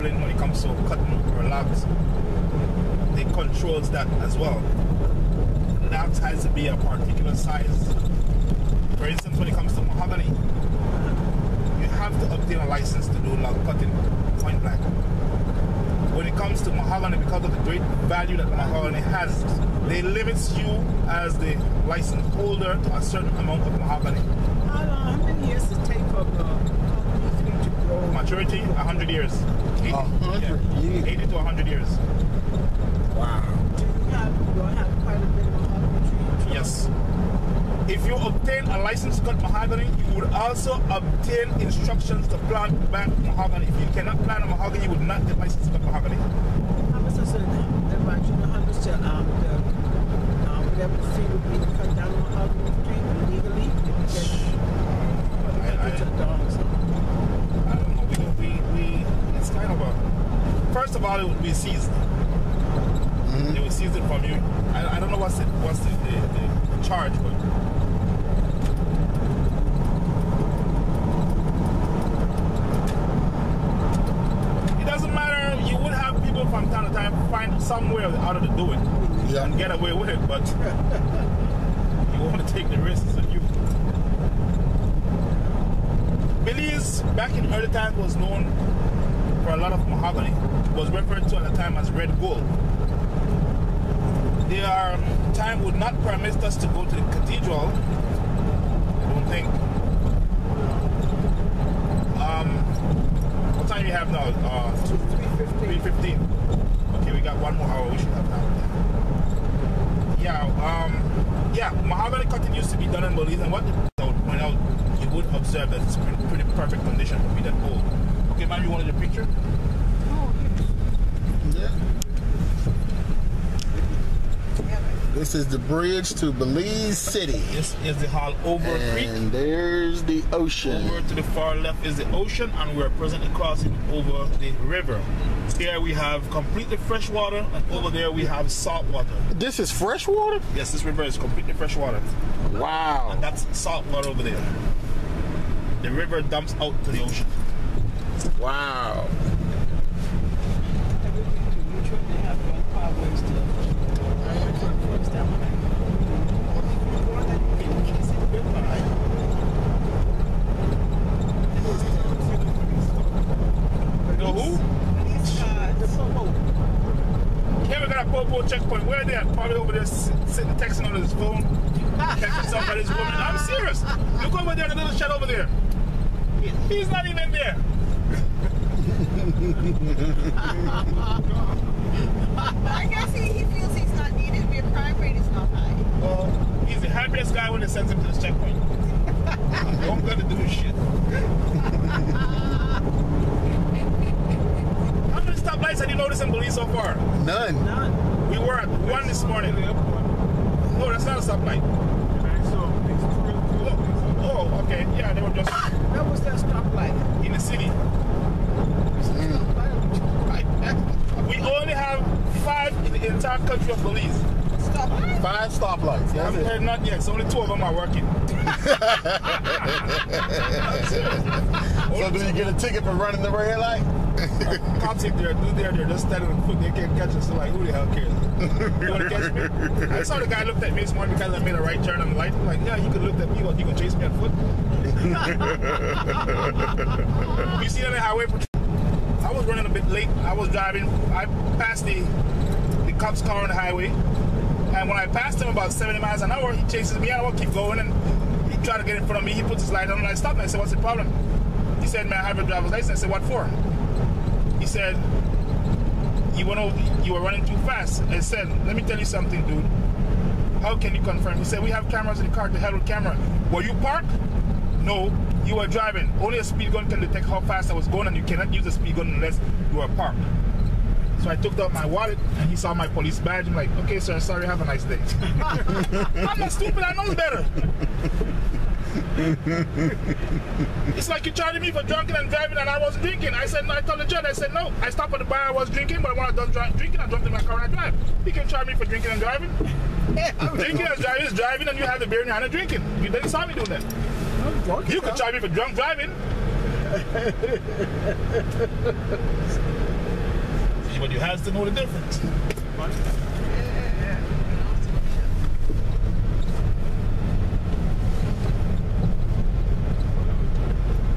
building, when it comes to cutting or logs, they controls that as well. Logs has to be a particular size. For instance, when it comes to mahogany, you have to obtain a license to do log cutting, point blank. When it comes to mahogany, because of the great value that mahogany has, they limits you as the license holder to a certain amount of mahogany. How many years does it take for tree to grow? Maturity, 100 years. 80, 100 years. 80 to 100 years. Wow. Do you have quite a bit of mahogany tree? Yes. If you obtain a license to cut mahogany, you would also obtain instructions to plant back mahogany. If you cannot plant a mahogany, you would not get license to cut mahogany. How much does it about you know how much whatever the fee would be to cut down the mahogany tree legally? I don't know. We it's kind of a. First of all, it would be seized. They would seize it from you. I don't know what's the charge, but. From time to time, find some way out of to do it and get away with it, but you want to take the risks of you. Belize, back in early times, was known for a lot of mahogany. It was referred to at the time as red gold. Their time would not permit us to go to the cathedral. I don't think. What time do you have now? 3:15. Okay, we got one more hour. We should have time. Yeah, mahogany cutting used to be done in Belize, and what I would point out, you would observe that it's pretty perfect condition to be that old. Okay, ma'am, you wanted a picture? Oh, yeah. This is the bridge to Belize City. This is the hall over creek. And there's the ocean. Over to the far left is the ocean, and we're presently crossing over the river. Here we have completely fresh water, and over there we have salt water. This is fresh water? Yes, this river is completely fresh water. Wow. And that's salt water over there. The river dumps out to the ocean. Wow. Checkpoint. Where are they at? Probably over there sitting texting on his phone, texting somebody's woman. I'm serious. Look over there, the little shed over there. He's not even there. I guess he feels he's not needed. Your crime rate is not high. Well, he's the happiest guy when they sends him to this checkpoint. Don't got to do shit. How many stoplights have you noticed in Belize so far? None. We were at one this morning. No, that's not a stoplight. Oh, okay. Yeah, they were just. Where was that stoplight? In the city. We only have 5 in the entire country of Belize. 5 stoplights. I haven't heard none yet, so only 2 of them are working. So do you get a ticket for running the red light? Cops if they're just standing on foot, they can't catch us. So like, who the hell cares? You want to catch me? I saw the guy looked at me this morning because I made a right turn on the light. I'm like, yeah, he could look at me, he could chase me on foot. You see on the highway patrol? I was running a bit late. I was driving. I passed the cop's car on the highway. And when I passed him about 70 miles an hour, he chases me. I will keep going, and he tried to get in front of me. He puts his light on, and I stopped. And I said, "What's the problem?" He said, "Man, I have a driver's license." I said, "What for?" He said, "You were running too fast." I said, "Let me tell you something, dude. How can you confirm?" He said, "We have cameras in the car. The hell with camera. Were you parked?" "No, you were driving. Only a speed gun can detect how fast I was going, and you cannot use a speed gun unless you are parked." So I took out my wallet, and he saw my police badge. I'm like, "Okay, sir, sorry, have a nice day." I'm not stupid, I know better. It's like you charging me for drunken and driving, and I wasn't drinking. I said, no, I told the judge, I said, no. I stopped at the bar, I was drinking, but when I done drinking, I jumped in my car and I drive. He can charge me for drinking and driving. Drinking and driving is driving, and you have the beer in your hand and drinking. You didn't saw me doing that. You could charge me for drunk driving. but you have to know the difference.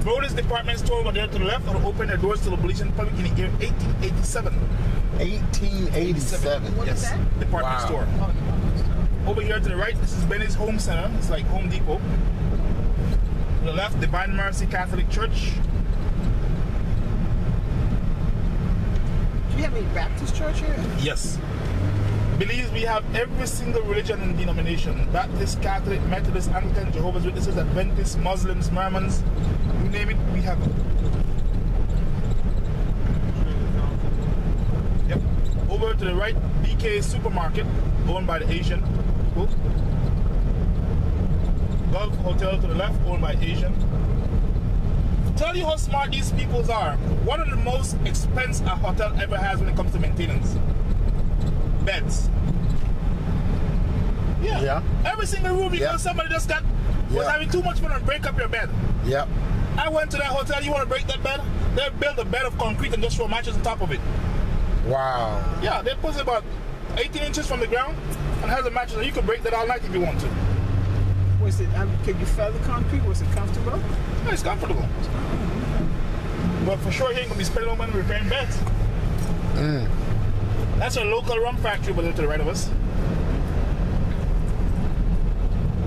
Brothers department store over there to the left will open their doors to the Belizean public in the year 1887. 1887. What is Yes, that? department Wow. store. Over here to the right, this is Benny's Home Center. It's like Home Depot. To the left, Divine Mercy Catholic Church. Do you have any Baptist church here? Yes. Belize, we have every single religion and denomination. Baptist, Catholic, Methodist, Anglican, Jehovah's Witnesses, Adventists, Muslims, Mormons. You name it, we have it. Yep. Over to the right, BK Supermarket, owned by the Asian people. Gulf Hotel to the left, owned by Asian. Tell you how smart these people are. One of the most expensive a hotel ever has when it comes to maintenance. Beds. Yeah. Every single room you go, somebody just was having too much fun and break up your bed. Yep. I went to that hotel, you want to break that bed? They built a bed of concrete and just throw mattress on top of it. Wow. Yeah, they put it about 18 inches from the ground and has a mattress, and you can break that all night if you want to. Was it? Can you feel the concrete? Was it comfortable? Yeah, it's comfortable. But for sure, he ain't gonna be spending no money repairing beds. That's a local rum factory over there to the right of us.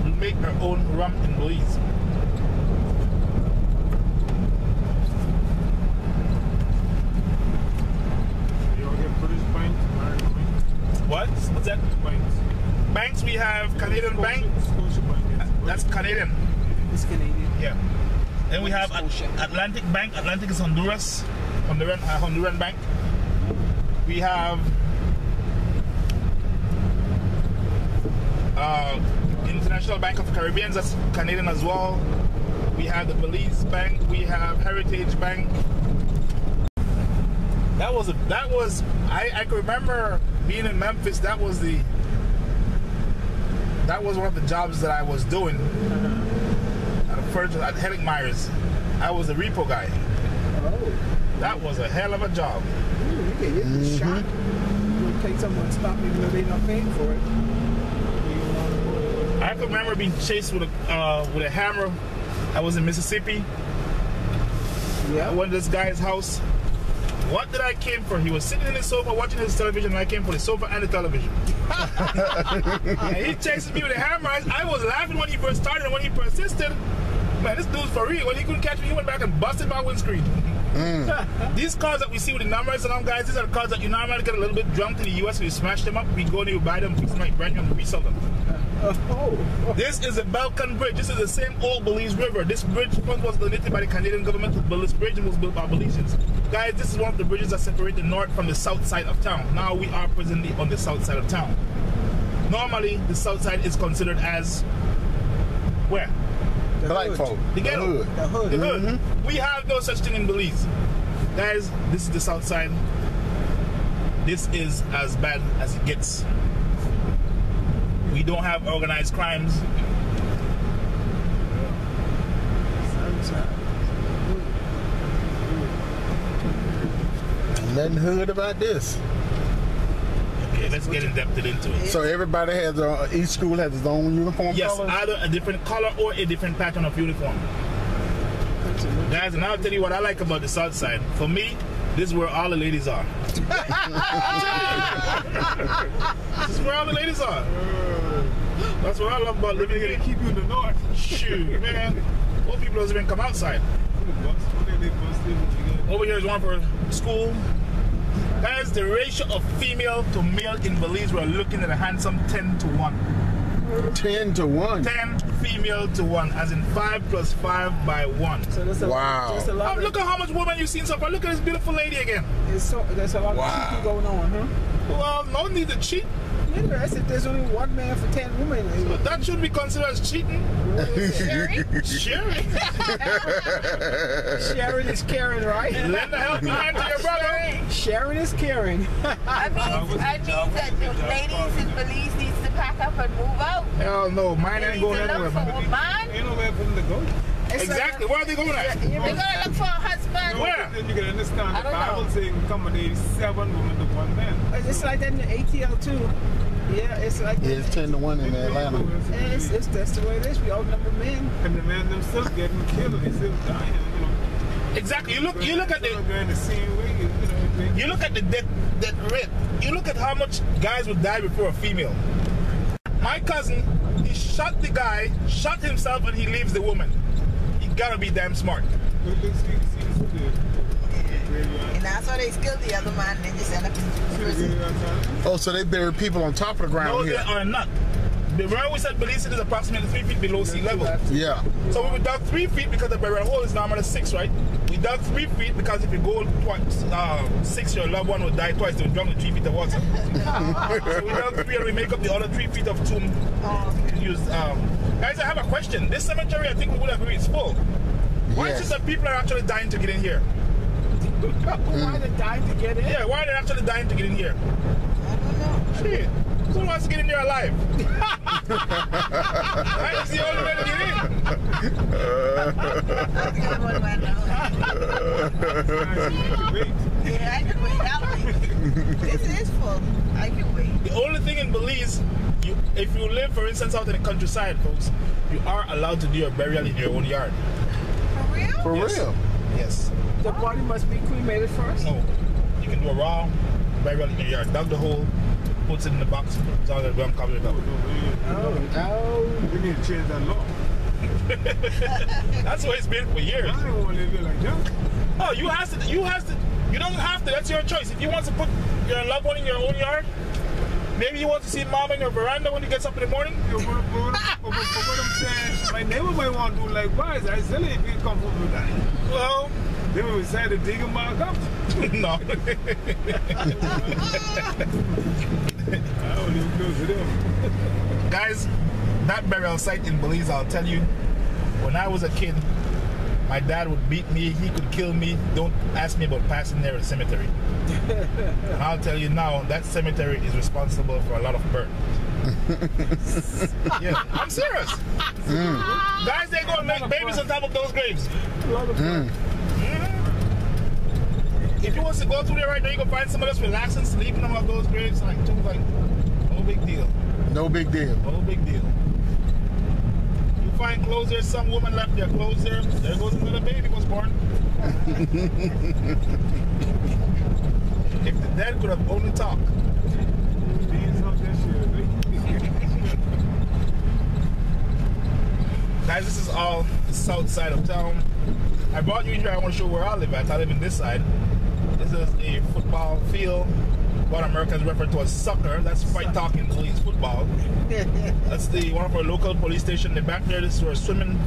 We make our own rum in Belize. You all get British pints, American pints? What? What's that? Pints. Banks, we have Canadian Bank. Scotia Bank, yes. That's Canadian. It's Canadian. Yeah. Then we have Scotia. Atlantic Bank. Atlantic is Honduras. Honduran Bank. We have International Bank of Caribbean. That's Canadian as well. We have the Belize Bank. We have Heritage Bank. I can remember being in Memphis. That was one of the jobs that I was doing at Hennick Myers. I was a repo guy. Oh. That was a hell of a job. Ooh, you can get the shot. You would pay someone to stop me when they're not paying for it. I can remember being chased with a hammer. I was in Mississippi. Yeah. I went to this guy's house. What did I came for? He was sitting in his sofa watching his television, and I came for the sofa and the television. And he chases me with a hammer. I was laughing when he first started, and when he persisted, man, this dude's for real. When he couldn't catch me, he went back and busted my windscreen. These cars that we see with the numbers and all, guys, these are the cars that you normally get a little bit drunk in the US. We smash them up, we go and you buy them, fix them like brand new, and resell them. This is a Balkan Bridge. This is the same old Belize River. This bridge was donated by the Canadian government to build this bridge and was built by Belizeans. Guys, this is one of the bridges that separate the north from the south side of town. Now we are presently on the south side of town. Normally, the south side is considered as where? The Black hood. folk. The ghetto. The hood. The hood. We have no such thing in Belize. Guys, this is the south side. This is as bad as it gets. We don't have organized crimes. Nothing hood about this. Okay, let's get into it. So everybody has each school has its own uniform Yes, colors? either a different color or a different pattern of uniform. Guys, and I'll tell you what I like about the south side. For me, this is where all the ladies are. This is where all the ladies are. That's what I love about living here. Keep you in the north. Shoot, man. Most people don't even come outside. Over here is one for school. Guys, the ratio of female to male in Belize, we're looking at a handsome 10 to 1. 10 to 1. 10 female to 1, as in 5 plus 5 by 1. So that's Wow. There's a lot Look at how much women you've seen so far. Look at this beautiful lady again. there's a lot of cheating going on, huh? Well, no need to cheat. Yeah, I said there's only one man for 10 women. But that should be considered as cheating. Sharing? Sharing. Sharing is caring, right? Lend a helping hand to your brother. Sharing is caring. I mean that the ladies in Belize needs to pack up and move out. Hell no, mine ain't going They need to anywhere, look for man. a man. Ain't nowhere for them to go. Exactly. Where are they going at? They're going to look for a husband. Where? Then you can understand I the don't Bible know. saying accommodate 7 women to 1 man. It's like that in the ATL too. Yeah, it's like Yeah, it's 10 to 1 in Atlanta. that's the way it is. We outnumber men. And the men themselves getting killed, they still dying, you know. Exactly. You look at Still the going the same way, you know. you look at the death rate. You look at how much guys would die before a female. My cousin, he shot the guy, shot himself, and he leaves the woman. He gotta be damn smart. Look, see the graveyard. And that's why they killed the other man and they just end up in See the prison. graveyard side? Oh, so they bury people on top of the ground No, they here. are not. Remember we said Belize is approximately 3 feet below sea level. Yeah. So we dug 3 feet because the burial hole is normally 6, right? We dug 3 feet because if you go twice, 6, your loved one will die twice. They will drown in 3 feet of water. So we dug 3 and we make up the other 3 feet of tomb. Used. Guys, I have a question. This cemetery, I think we would agree, is full. Why is it Yes. that people are actually dying to get in here? Why they dying to get in? Yeah, why are they actually dying to get in here? I don't know. Shit. Who wants to get in there alive? Right? It's the only way to get in. That's the other one right now. Yeah, I can wait. I'll wait. This is full. I can wait. The only thing in Belize, if you live, for instance, out in the countryside, folks, you are allowed to do your burial in your own yard. For real? For Yes. real. Yes. The body must be cremated first. No. You can do a raw burial in your yard. Dug the hole, puts it in the box, it's all the ground, cover it up. Oh. We need to change that law. That's what it's been for years. I don't want to live like that. Oh, you don't have to, that's your choice. If you want to put your loved one in your own yard, maybe you want to see mom in your veranda when he gets up in the morning. But what I'm saying, my neighbor might want to do likewise. I still ain't feel comfortable with that. Well, They will decide to dig him back up. no. I don't even close to them. Guys, that burial site in Belize, I'll tell you, when I was a kid, my dad would beat me, he could kill me. Don't ask me about passing there at the cemetery. And I'll tell you now, that cemetery is responsible for a lot of birth. Yeah, I'm serious. Guys, they go and make babies on top of those graves. If you want to go through there right now, you can find somebody else relaxing, sleeping on those graves. Like no big deal. No big deal. No big deal. You find clothes there, some woman left their clothes there. There goes another baby was born. If the dead could have only talked. Beans up that shit, Guys, this is all the south side of town. I brought you here, I want to show where I live at. I live in this side. This is a football field. What Americans refer to as soccer. That's fight talking Belize football. That's one of our local police station. In the back there, this is where a swimming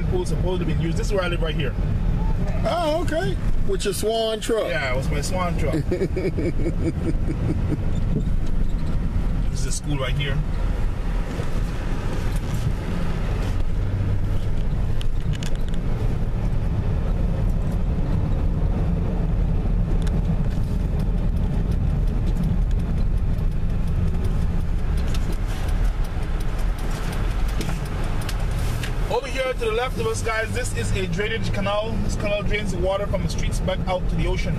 pool is supposed to be used. This is where I live right here. Oh, okay. With your swan truck. Yeah, it was my swan truck. This is a school right here. Over here to the left of us, guys, this is a drainage canal. This canal drains the water from the streets back out to the ocean.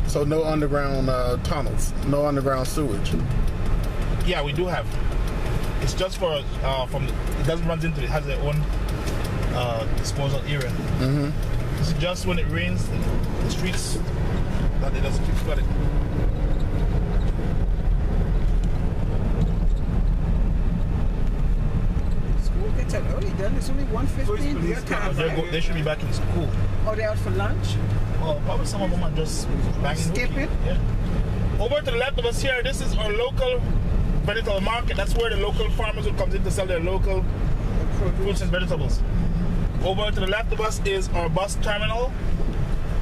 So no underground tunnels, no underground sewage. Yeah, we do have. It's just for it doesn't run into it. It has their own disposal area. It's just when it rains, the streets that it doesn't keep flooded. School gets out early, done. It's only 1:15. Your time, right? They should be back in school. Oh, they're out for lunch? Well, probably some of them are just banging. Skip hooky. it? Yeah. Over to the left of us here, this is our local vegetable market. That's where the local farmers will come in to sell their local fruits and vegetables. Over to the left of us is our bus terminal.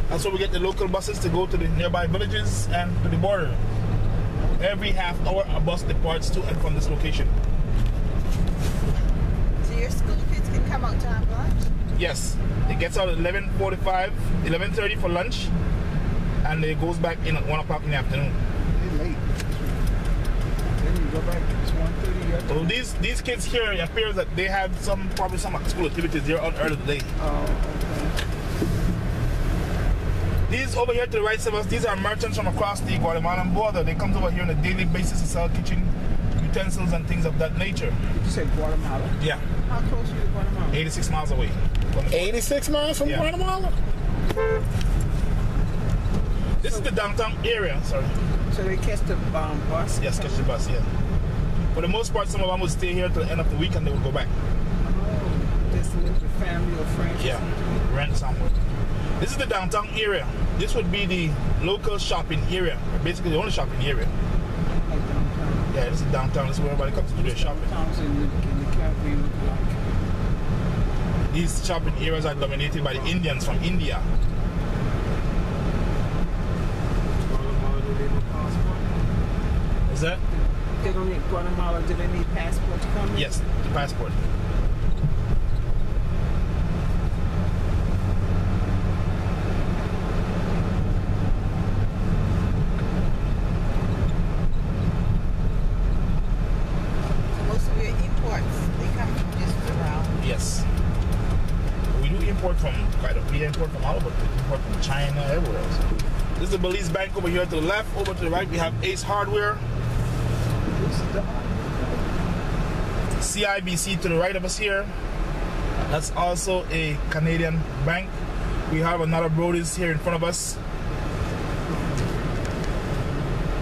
That's where we get the local buses to go to the nearby villages and to the border. Every half hour, a bus departs to and from this location. So your school kids can come out to have lunch? Yes, it gets out at 11:45, 11:30 for lunch, and it goes back in at 1 o'clock in the afternoon. They late. and you go back. It's 1:30. So these kids here, it appears that they had probably some school activities there on early today. Oh, okay. These over here to the right of us, these are merchants from across the Guatemalan border. They come over here on a daily basis to sell kitchen utensils and things of that nature. You said Guatemala? Yeah. How close are you to Guatemala? 86 miles away. 86 miles from Guatemala? This is the downtown area, sorry. So they catch the bus? Yes, catch the bus, yeah. For the most part, some of them would stay here till the end of the week and they would go back. Oh, just to live with family or friends? Yeah, rent somewhere. This is the downtown area. This would be the local shopping area, basically the only shopping area. Like downtown? Yeah, this is downtown. This is where everybody comes to do their shopping. Towns in the Caribbean look like. These shopping areas are dominated by the Indians from India. Is that? They don't need Guatemala. Do they need passport to come in? Yes, the passport. Most of your imports, they come from just around. Yes. We do import from quite a bit. We import from all over. We import from China, everywhere else. This is the Belize Bank over here to the left. Over to the right, we have Ace Hardware. This is the CIBC to the right of us here. That's also a Canadian bank. We have another Brody's here in front of us.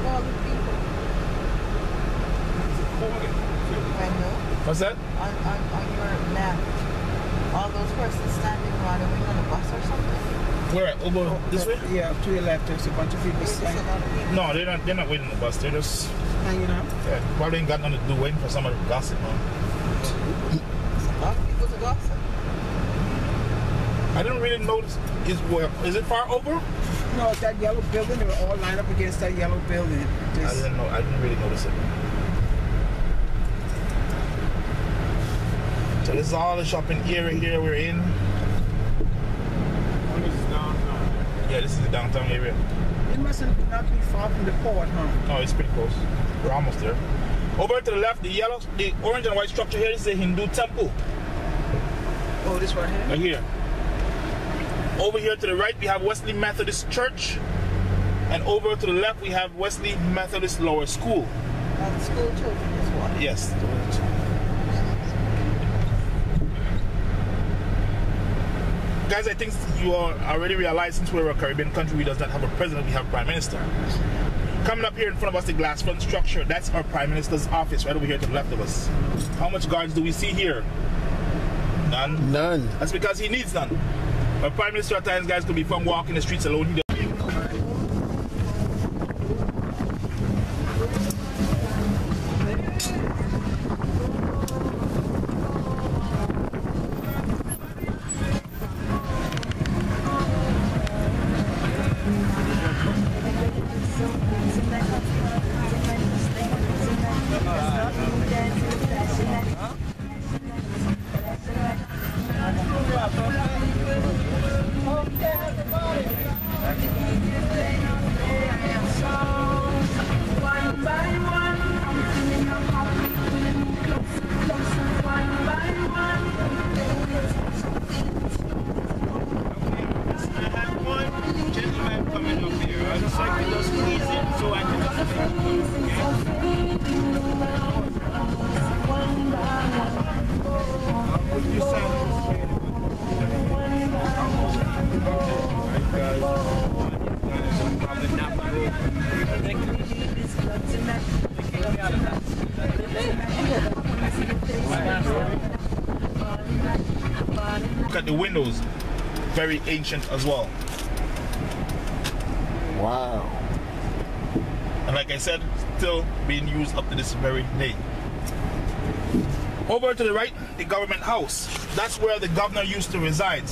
All the people. I know. What's that? On your map, all those persons standing around, are we on a bus or something? Where at? Over this way? Yeah, to your left, there's a bunch of people There's just a standing, lot of people. No, they're not waiting on the bus. They're just hanging out. probably ain't got nothing to do waiting for somebody to gossip, man. There's a lot of people to gossip. I didn't really notice. Is it far over? No, it's that yellow building. They were all lined up against that yellow building. I didn't know. I didn't really notice it. So this is all the shopping area here we're in. Yeah, this is the downtown area. It must not be far from the port, huh? Oh, it's pretty close. We're almost there. Over to the left, the orange and white structure here is the Hindu temple. Oh, this right here? Right here. Over here to the right, we have Wesley Methodist Church. And over to the left, we have Wesley Methodist Lower School. The school children is what? Yes. Guys, I think you already realize since we're a Caribbean country, we does not have a president, we have a prime minister. Coming up here in front of us, the glass front structure, that's our prime minister's office right over here to the left of us. How much guards do we see here? None. None. That's because he needs none. Our prime minister at times, guys, could be found walking the streets alone. Look at the windows, very ancient as well. Wow. And like I said, still being used up to this very day. Over to the right, the government house. That's where the governor used to reside.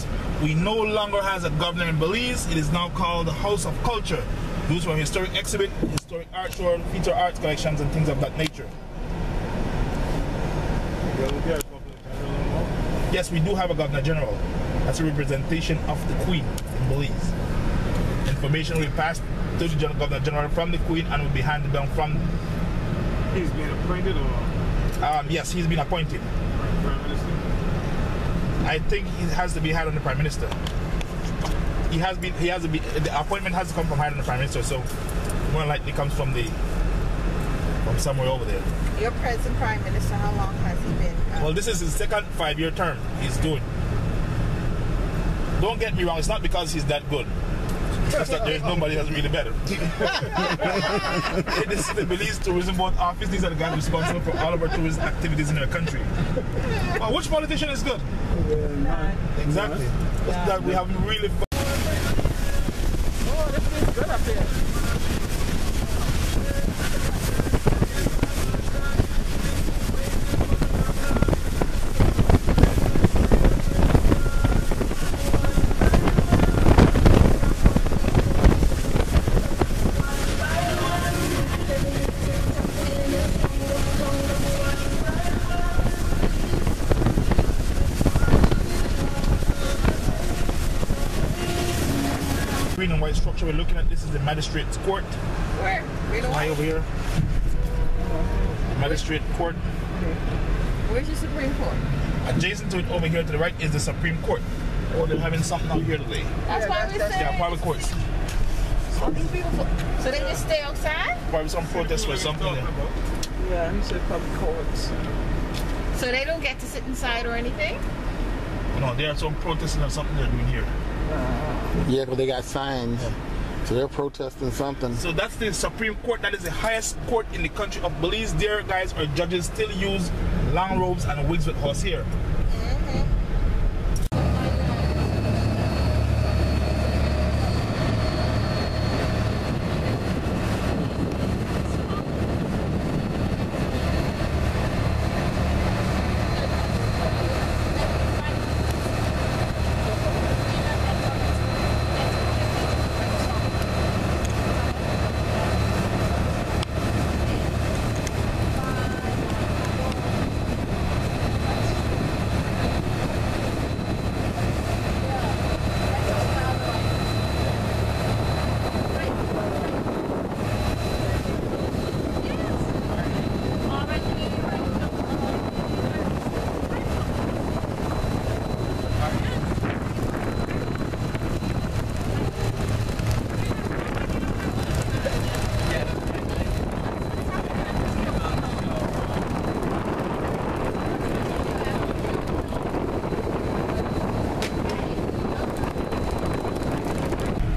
We no longer has a governor in Belize. It is now called the House of Culture. Used for historic exhibit, historic art show, feature arts collections and things of that nature. Yes, we do have a Governor General. That's a representation of the Queen in Belize. Information will be passed to the Governor General from the Queen and will be handed down from He's been appointed or Yes, he's been appointed. Prime Minister? I think he has to be higher than the Prime Minister. The appointment has to come from higher than the Prime Minister, so more likely comes from somewhere over there. Your present Prime Minister, how long has he been? Well, this is his second 5-year term he's doing. Don't get me wrong, it's not because he's that good. It's just that there's nobody that's really better. This is the Belize Tourism Board office. These are the guys responsible for all of our tourism activities in our country. Well, which politician is good? Exactly. That we have really fun. Oh, this is good up here. Green and white structure we're looking at, this is the Magistrate's Court. Where? Wait a Right while. over here. Magistrate Court. Where's the Supreme Court? Adjacent to it over here to the right is the Supreme Court. Oh, they're having something out here today. That's why we said. Yeah, private courts. All these people. So they just stay outside? Probably some protest or something. Yeah, he said public courts. So they don't get to sit inside or anything? No, there are some protesting or something they're doing here. Yeah, but they got signs. So they're protesting something. So that's the Supreme Court. That is the highest court in the country of Belize. There, guys, our judges still use long robes and wigs with horsehair.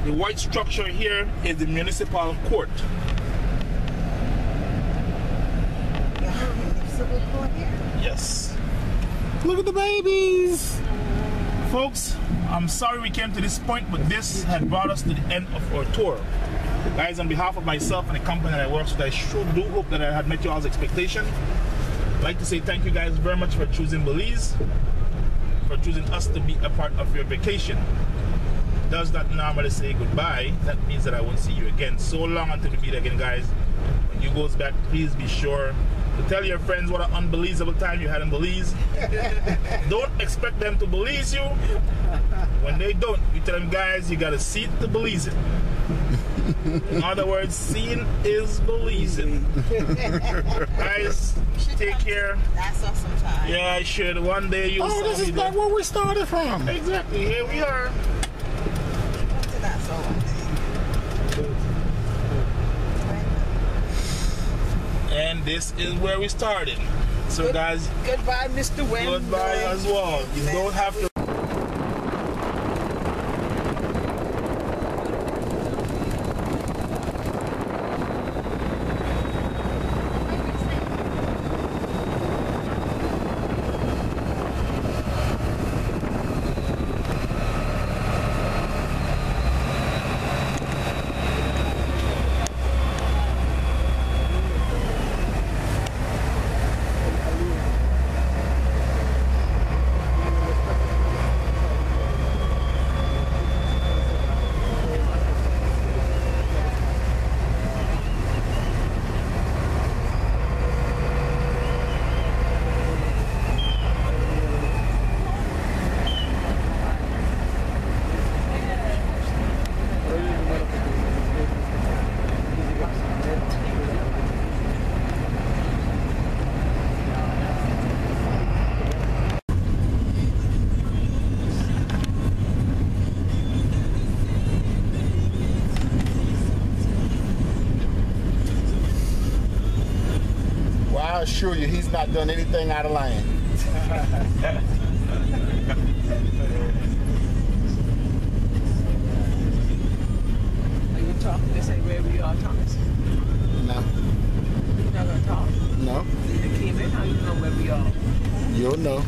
The white structure here is the municipal court. Civil court here? Yes. Look at the babies. Folks, I'm sorry we came to this point, but this had brought us to the end of our tour. Guys, on behalf of myself and the company that I work with, I sure do hope that I had met y'all's expectation. I'd like to say thank you guys very much for choosing Belize, for choosing us to be a part of your vacation. Does not normally say goodbye. That means that I won't see you again. So long until we meet again, guys. When you goes back, please be sure to tell your friends what an unbelievable time you had in Belize. Don't expect them to Belize you. When they don't, you tell them, guys, you gotta see it to Belize it. In other words, seeing is believing. Guys, take care. That's us sometime. Yeah, I should. One day you'll Oh, this is back where we started from. Exactly. Here we are. That's all. And this is where we started. So guys, Goodbye, Mr. Wendell. goodbye as well. You don't have to I assure you, he's not done anything out of line. Are you talking? They say where we are, Thomas. No. You're not gonna talk. No. They came in. How you know where we are? You'll know.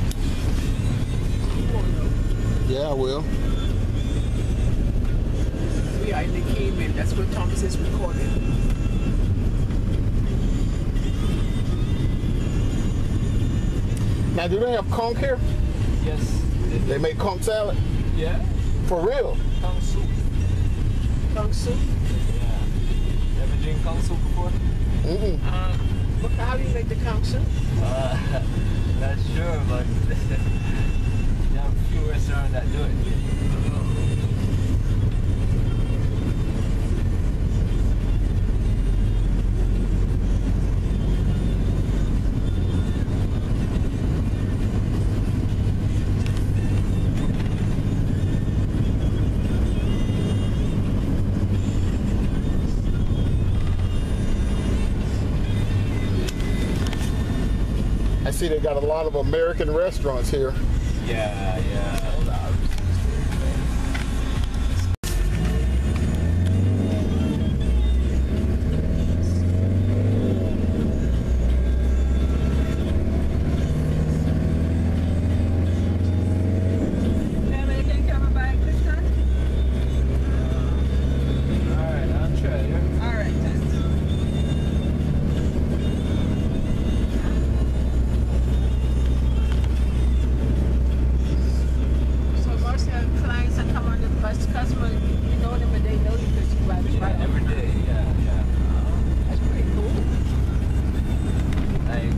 You won't know. Yeah, I will. We are in the came in. That's what Thomas is recording. Now, do they have conch here? Yes. They make conch salad? Yeah. For real? Kong soup. Kung soup. Yeah. You ever drink Kong soup before? Mm-mm. How do you make the kung soup? Not sure, but there are a few restaurants that do it. I see they got a lot of American restaurants here. Yeah, yeah. Alright, I'll try it. So most of the clients that come on the bus, customers, you know them, but they know you because you ride Yeah, every day, yeah, yeah. That's pretty cool. Like,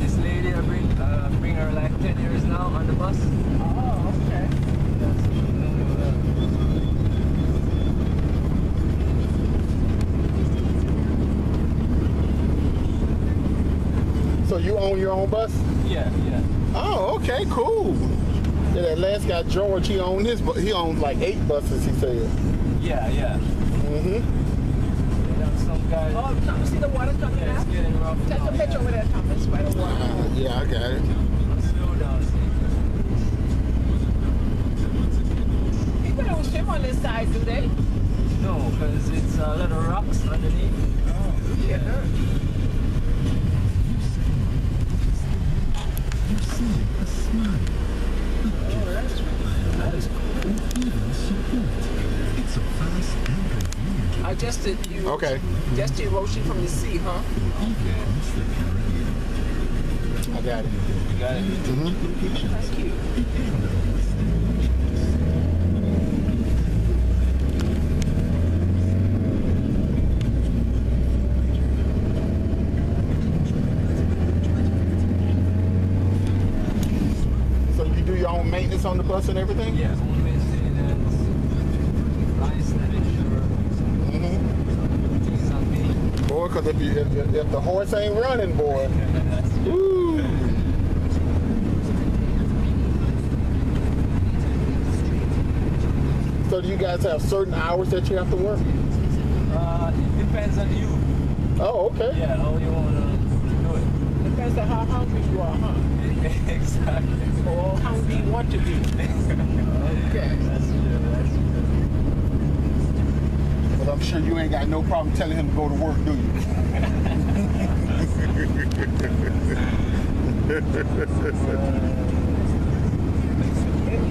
this lady, I bring her like 10 years now on the bus. Oh, okay. So you own your own bus? Yeah, yeah. Oh, okay, cool. Yeah, that last guy, George, he owned like 8 buses, he said. Yeah, yeah. Mm-hmm. Some guys. Oh, Thomas, see the water coming Yeah, out? it's getting rough. Take a picture over there, Thomas, by the water. Yeah, I got it. Slow down. People don't swim on this side, do they? No, because it's little rocks underneath. Oh, yeah. Just the just the erosion from the sea, huh? I got it. You got it? Mm-hmm. Thank you. So you do your own maintenance on the bus and everything? Yeah, own maintenance, lights, sure. Mm-hmm. Things on me. Boy, because if the horse ain't running, boy. Woo. So do you guys have certain hours that you have to work? It depends on you. Oh, okay. Yeah, how you want to do it. Depends on how hungry you are, huh? Exactly. Or how hungry you want to be. Okay. That's true, that's true. But I'm sure you ain't got no problem telling him to go to work, do you?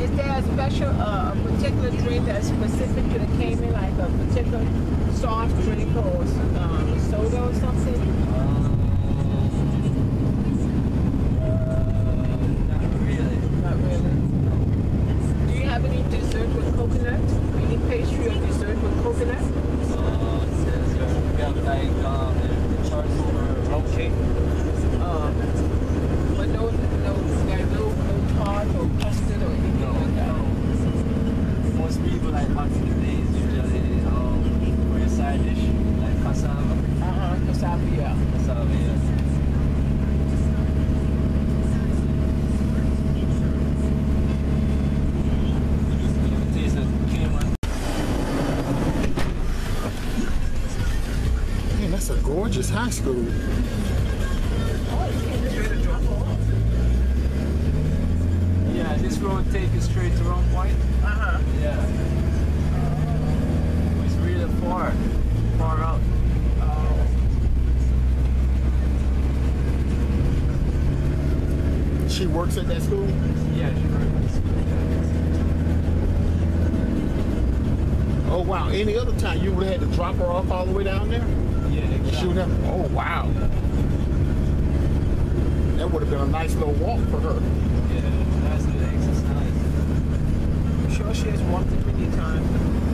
Is there a special, a particular drink that's specific to the Cayman, like a particular soft drink or soda or something? Not really. Not really. Do you have any dessert with coconut? Any pastry or dessert with coconut? Since we have like charcoal or rum cake. But no tart or custard or anything like that? Most people like back in the days usually for your side dish like cassava. Cassava, yeah. Cassava, yeah. Taste of Cayman. Man, that's a gorgeous high school. Oh, road take you straight to Round Point? Uh-huh. Yeah. It's really far out. She works at that school? Yeah, she works. Oh wow. Any other time you would have had to drop her off all the way down there? Yeah, exactly. Shoot her? Oh wow. That would have been a nice little walk for her. Yeah, that's the exercise. I'm sure she has walked it many times.